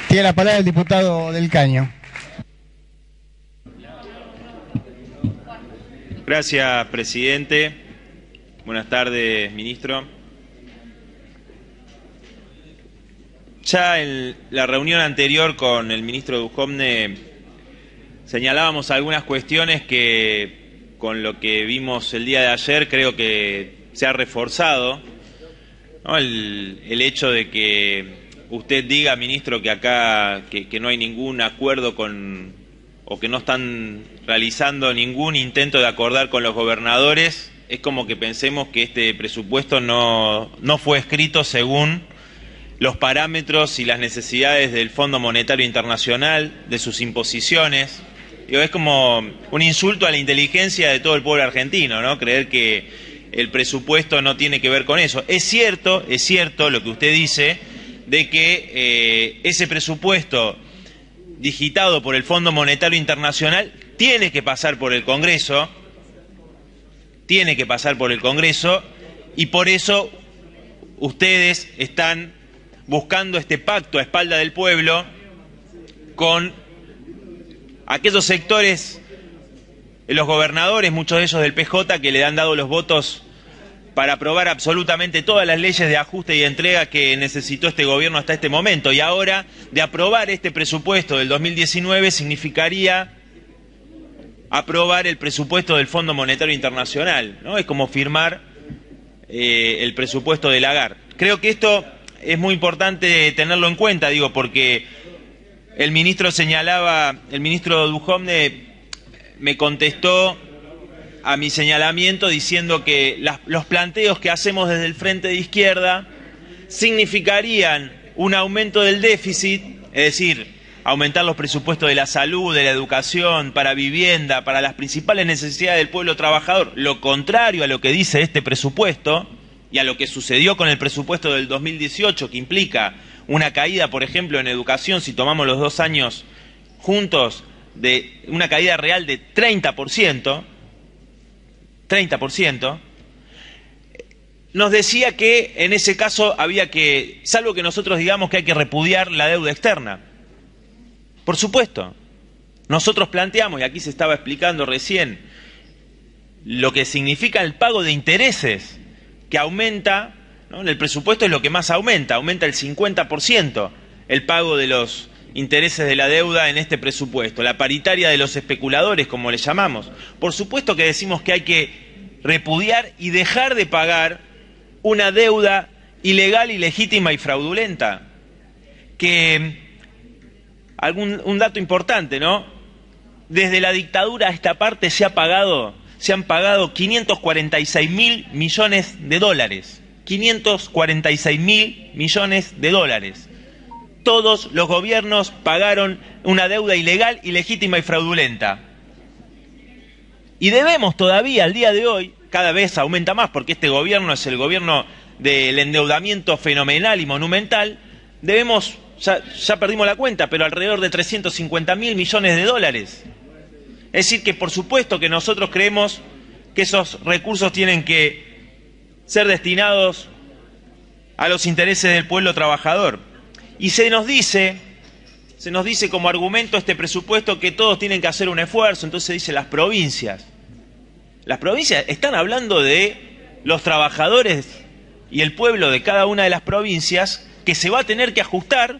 Tiene la palabra el diputado del Caño. Gracias, presidente. Buenas tardes, ministro. Ya en la reunión anterior con el ministro Duhovne señalábamos algunas cuestiones que con lo que vimos el día de ayer creo que se ha reforzado, ¿no? El hecho de que usted diga, ministro, que acá que no hay ningún acuerdo o que no están realizando ningún intento de acordar con los gobernadores, es como que pensemos que este presupuesto no fue escrito según los parámetros y las necesidades del Fondo Monetario Internacional, de sus imposiciones. Digo, es como un insulto a la inteligencia de todo el pueblo argentino, ¿no? Creer que el presupuesto no tiene que ver con eso. Es cierto lo que usted dice, de que ese presupuesto digitado por el Fondo Monetario Internacional tiene que pasar por el Congreso, y por eso ustedes están buscando este pacto a espalda del pueblo con aquellos sectores, los gobernadores, muchos de ellos del PJ, que le han dado los votos para aprobar absolutamente todas las leyes de ajuste y entrega que necesitó este gobierno hasta este momento. Y ahora, de aprobar este presupuesto del 2019, significaría aprobar el presupuesto del Fondo Monetario Internacional, ¿no? Es como firmar el presupuesto de Lagarde. Creo que esto es muy importante tenerlo en cuenta, digo, porque el ministro Duhovne me contestó a mi señalamiento diciendo que los planteos que hacemos desde el Frente de Izquierda significarían un aumento del déficit, es decir, aumentar los presupuestos de la salud, de la educación, para vivienda, para las principales necesidades del pueblo trabajador, lo contrario a lo que dice este presupuesto y a lo que sucedió con el presupuesto del 2018, que implica una caída, por ejemplo, en educación, si tomamos los 2 años juntos, de una caída real de 30%, nos decía que en ese caso había que, salvo que nosotros digamos que hay que repudiar la deuda externa. Por supuesto, nosotros planteamos, y aquí se estaba explicando recién, lo que significa el pago de intereses, que aumenta, ¿no? En el presupuesto es lo que más aumenta el 50% el pago de los intereses de la deuda en este presupuesto, la paritaria de los especuladores, como le llamamos. Por supuesto que decimos que hay que repudiar y dejar de pagar una deuda ilegal, ilegítima y fraudulenta. Un dato importante, ¿no? Desde la dictadura a esta parte se han pagado 546.000 millones de dólares. 546.000 millones de dólares. Todos los gobiernos pagaron una deuda ilegal, ilegítima y fraudulenta. Y debemos todavía, al día de hoy, cada vez aumenta más, porque este gobierno es el gobierno del endeudamiento fenomenal y monumental, debemos, ya perdimos la cuenta, pero alrededor de 350.000 millones de dólares. Es decir, que por supuesto que nosotros creemos que esos recursos tienen que ser destinados a los intereses del pueblo trabajador. Y se nos dice como argumento este presupuesto que todos tienen que hacer un esfuerzo, entonces dice las provincias. Las provincias están hablando de los trabajadores y el pueblo de cada una de las provincias que se va a tener que ajustar.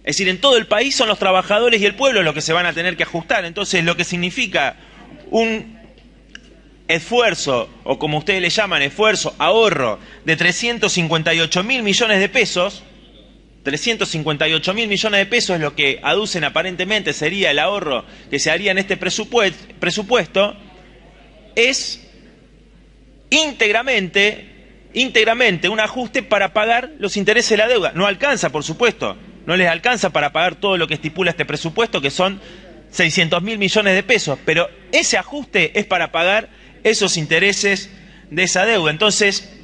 Es decir, en todo el país son los trabajadores y el pueblo los que se van a tener que ajustar. Entonces, lo que significa un esfuerzo, o como ustedes le llaman, esfuerzo, ahorro de 358.000 millones de pesos, 358.000 millones de pesos es lo que aducen aparentemente sería el ahorro que se haría en este presupuesto, es íntegramente un ajuste para pagar los intereses de la deuda. No alcanza, por supuesto, no les alcanza para pagar todo lo que estipula este presupuesto, que son 600.000 millones de pesos, pero ese ajuste es para pagar esos intereses de esa deuda. Entonces,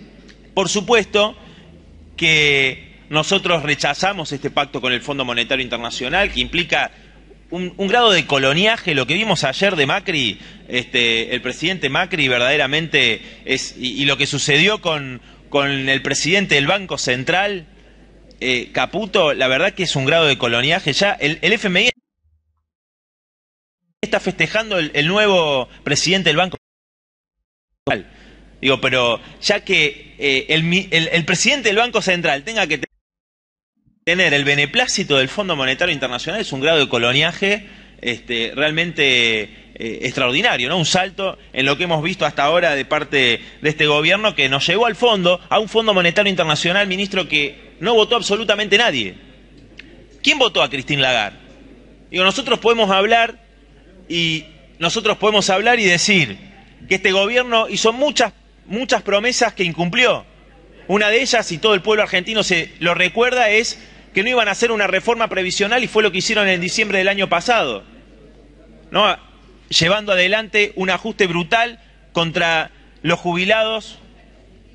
por supuesto que nosotros rechazamos este pacto con el Fondo Monetario Internacional, que implica un grado de coloniaje. Lo que vimos ayer de Macri, el presidente Macri verdaderamente y lo que sucedió con el presidente del Banco Central, Caputo, la verdad que es un grado de coloniaje. Ya el FMI está festejando el nuevo presidente del Banco Central. Digo, pero ya que el presidente del Banco Central tenga que tener el beneplácito del Fondo Monetario Internacional, es un grado de coloniaje realmente extraordinario, ¿no? Un salto en lo que hemos visto hasta ahora de parte de este gobierno, que nos llevó al fondo, a un Fondo Monetario Internacional, ministro, que no votó absolutamente nadie. ¿Quién votó a Christine Lagarde? Digo, nosotros podemos hablar y decir que este gobierno hizo muchas promesas que incumplió. Una de ellas, y todo el pueblo argentino se lo recuerda, es que no iban a hacer una reforma previsional, y fue lo que hicieron en diciembre del año pasado, ¿no? Llevando adelante un ajuste brutal contra los jubilados,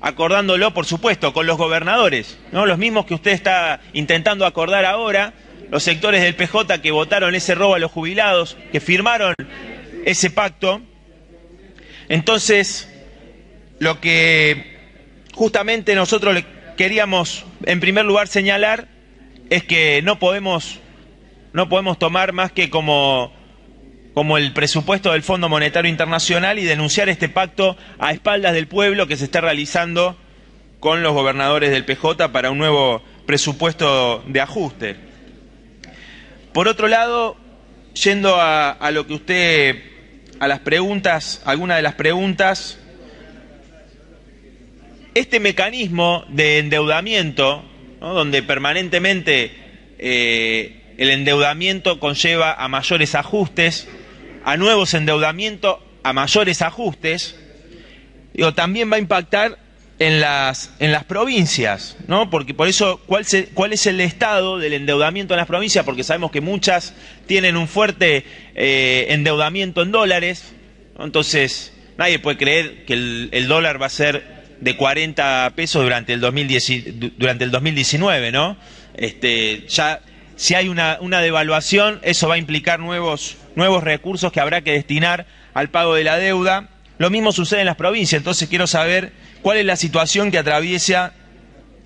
acordándolo, por supuesto, con los gobernadores, ¿no? Los mismos que usted está intentando acordar ahora, los sectores del PJ que votaron ese robo a los jubilados, que firmaron ese pacto. Entonces, lo que justamente nosotros le queríamos, en primer lugar, señalar es que no podemos tomar más que como el presupuesto del Fondo Monetario Internacional y denunciar este pacto a espaldas del pueblo que se está realizando con los gobernadores del PJ para un nuevo presupuesto de ajuste. Por otro lado, yendo a lo que usted, a las preguntas, algunas de las preguntas, este mecanismo de endeudamiento, ¿no? Donde permanentemente el endeudamiento conlleva a mayores ajustes, a nuevos endeudamientos, a mayores ajustes, digo, también va a impactar en las provincias, ¿no? Porque por eso, ¿cuál es el estado del endeudamiento en las provincias? Porque sabemos que muchas tienen un fuerte endeudamiento en dólares, ¿no? Entonces nadie puede creer que el dólar va a ser de 40 pesos durante el 2019, ¿no? Ya si hay una devaluación, eso va a implicar nuevos recursos que habrá que destinar al pago de la deuda. Lo mismo sucede en las provincias. Entonces quiero saber cuál es la situación que atraviesa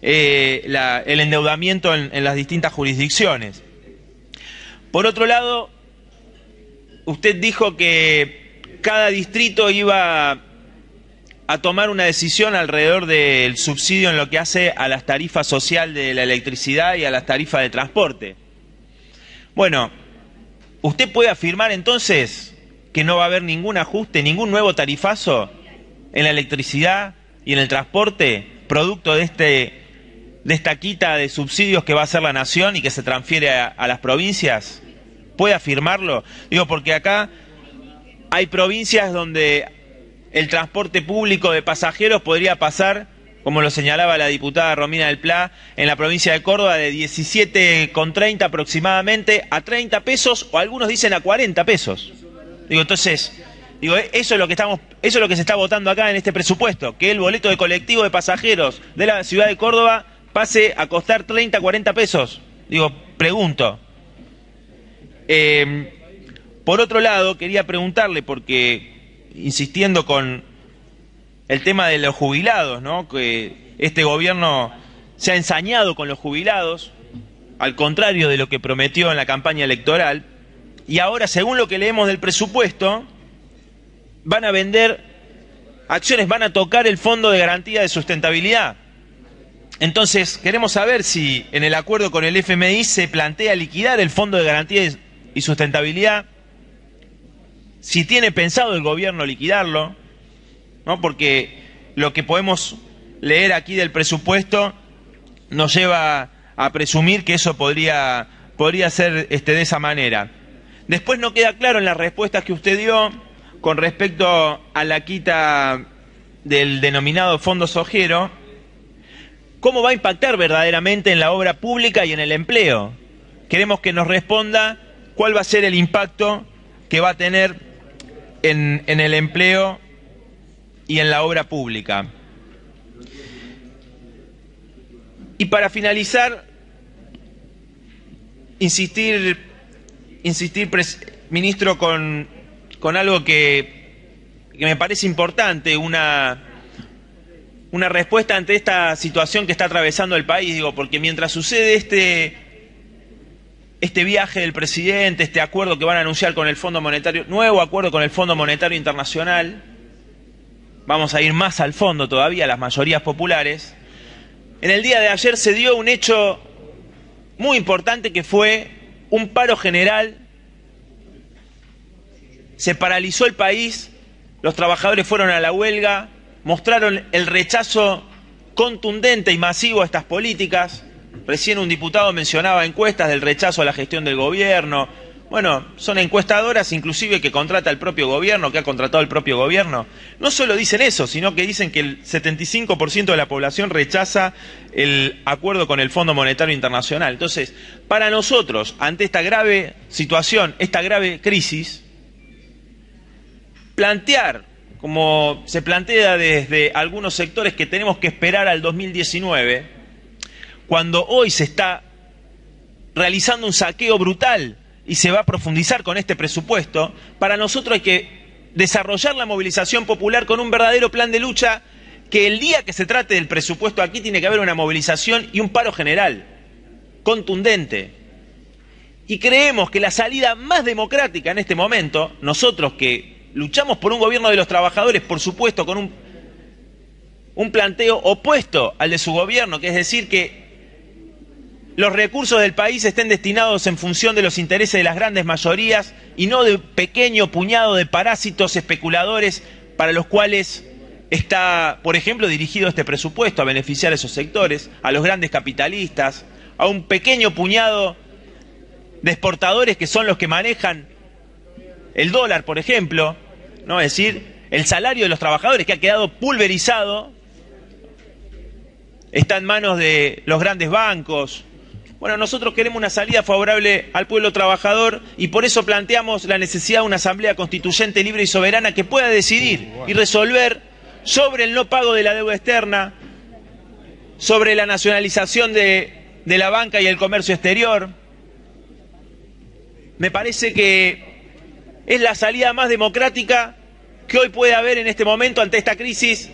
el endeudamiento en las distintas jurisdicciones. Por otro lado, usted dijo que cada distrito iba a tomar una decisión alrededor del subsidio en lo que hace a las tarifas social de la electricidad y a las tarifas de transporte. Bueno, ¿usted puede afirmar entonces que no va a haber ningún ajuste, ningún nuevo tarifazo en la electricidad y en el transporte, producto de esta quita de subsidios que va a hacer la Nación y que se transfiere a las provincias? ¿Puede afirmarlo? Digo, porque acá hay provincias donde el transporte público de pasajeros podría pasar, como lo señalaba la diputada Romina del Pla, en la provincia de Córdoba, de 17,30 aproximadamente a 30 pesos, o algunos dicen a 40 pesos. Digo, entonces, eso es lo que se está votando acá en este presupuesto, que el boleto de colectivo de pasajeros de la ciudad de Córdoba pase a costar 30, 40 pesos. Digo, pregunto. Por otro lado, quería preguntarle, porque insistiendo con el tema de los jubilados, ¿no? Que este gobierno se ha ensañado con los jubilados, al contrario de lo que prometió en la campaña electoral, y ahora, según lo que leemos del presupuesto, van a vender acciones, van a tocar el Fondo de Garantía de Sustentabilidad. Entonces, queremos saber si en el acuerdo con el FMI se plantea liquidar el Fondo de Garantía y Sustentabilidad, si tiene pensado el gobierno liquidarlo, ¿no? Porque lo que podemos leer aquí del presupuesto nos lleva a presumir que eso podría ser de esa manera. Después no queda claro en las respuestas que usted dio con respecto a la quita del denominado Fondo Sojero, cómo va a impactar verdaderamente en la obra pública y en el empleo. Queremos que nos responda cuál va a ser el impacto que va a tener en el empleo y en la obra pública. Y para finalizar, insistir, ministro, con algo que me parece importante, una una respuesta ante esta situación que está atravesando el país, digo, porque mientras sucede este viaje del presidente, este acuerdo que van a anunciar con el Fondo Monetario, nuevo acuerdo con el Fondo Monetario Internacional, vamos a ir más al fondo todavía, las mayorías populares, en el día de ayer se dio un hecho muy importante que fue un paro general, se paralizó el país, los trabajadores fueron a la huelga, mostraron el rechazo contundente y masivo a estas políticas. Recién un diputado mencionaba encuestas del rechazo a la gestión del gobierno. Bueno, son encuestadoras inclusive que contrata el propio gobierno, que ha contratado el propio gobierno. No solo dicen eso, sino que dicen que el 75% de la población rechaza el acuerdo con el Fondo Monetario Internacional. Entonces, para nosotros, ante esta grave situación, esta grave crisis, plantear, como se plantea desde algunos sectores, que tenemos que esperar al 2019, cuando hoy se está realizando un saqueo brutal y se va a profundizar con este presupuesto, para nosotros hay que desarrollar la movilización popular con un verdadero plan de lucha, que el día que se trate del presupuesto aquí tiene que haber una movilización y un paro general, contundente. Y creemos que la salida más democrática en este momento, nosotros que luchamos por un gobierno de los trabajadores, por supuesto, con un planteo opuesto al de su gobierno, que es decir, que los recursos del país estén destinados en función de los intereses de las grandes mayorías y no de un pequeño puñado de parásitos especuladores para los cuales está, por ejemplo, dirigido este presupuesto, a beneficiar a esos sectores, a los grandes capitalistas, a un pequeño puñado de exportadores que son los que manejan el dólar, por ejemplo, ¿no? Es decir, el salario de los trabajadores, que ha quedado pulverizado, está en manos de los grandes bancos. Bueno, nosotros queremos una salida favorable al pueblo trabajador y por eso planteamos la necesidad de una asamblea constituyente libre y soberana que pueda decidir y resolver sobre el no pago de la deuda externa, sobre la nacionalización de la banca y el comercio exterior. Me parece que es la salida más democrática que hoy puede haber en este momento ante esta crisis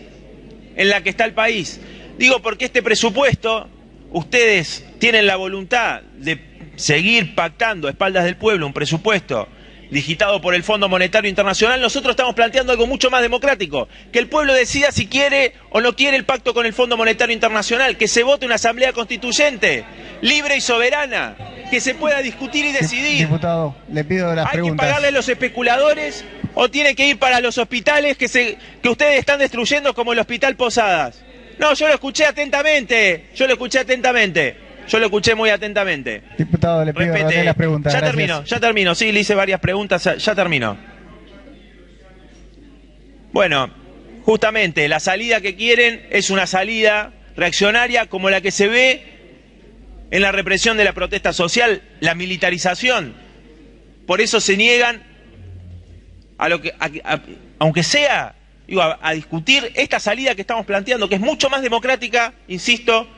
en la que está el país. Digo porque este presupuesto, ustedes tienen la voluntad de seguir pactando a espaldas del pueblo un presupuesto digitado por el Fondo Monetario Internacional. Nosotros estamos planteando algo mucho más democrático, que el pueblo decida si quiere o no quiere el pacto con el Fondo Monetario Internacional, que se vote una asamblea constituyente, libre y soberana, que se pueda discutir y decidir. Diputado, le pido las preguntas. ¿Hay que pagarle a los especuladores o tiene que ir para los hospitales que ustedes están destruyendo, como el Hospital Posadas? No, yo lo escuché atentamente, yo lo escuché muy atentamente. Diputado, le pido las preguntas. Ya termino, sí, le hice varias preguntas, ya termino. Bueno, justamente la salida que quieren es una salida reaccionaria como la que se ve en la represión de la protesta social, la militarización. Por eso se niegan aunque sea, digo, a discutir esta salida que estamos planteando, que es mucho más democrática, insisto,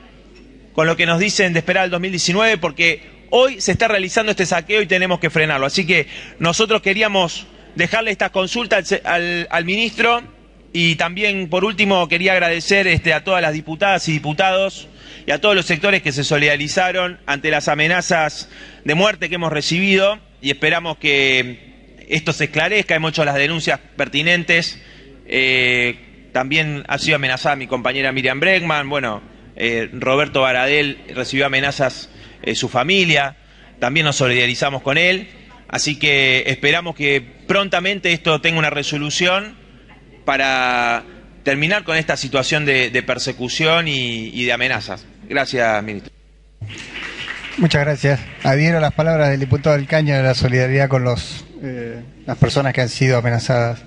con lo que nos dicen de esperar al 2019, porque hoy se está realizando este saqueo y tenemos que frenarlo. Así que nosotros queríamos dejarle esta consulta al ministro y también, por último, quería agradecer a todas las diputadas y diputados y a todos los sectores que se solidarizaron ante las amenazas de muerte que hemos recibido y esperamos que esto se esclarezca. Hemos hecho las denuncias pertinentes. También ha sido amenazada mi compañera Miriam Bregman, Roberto Baradel recibió amenazas, su familia, también nos solidarizamos con él, así que esperamos que prontamente esto tenga una resolución para terminar con esta situación de persecución y de amenazas. Gracias, ministro. Muchas gracias. Adhiero a las palabras del diputado del Caño de la solidaridad con las personas que han sido amenazadas.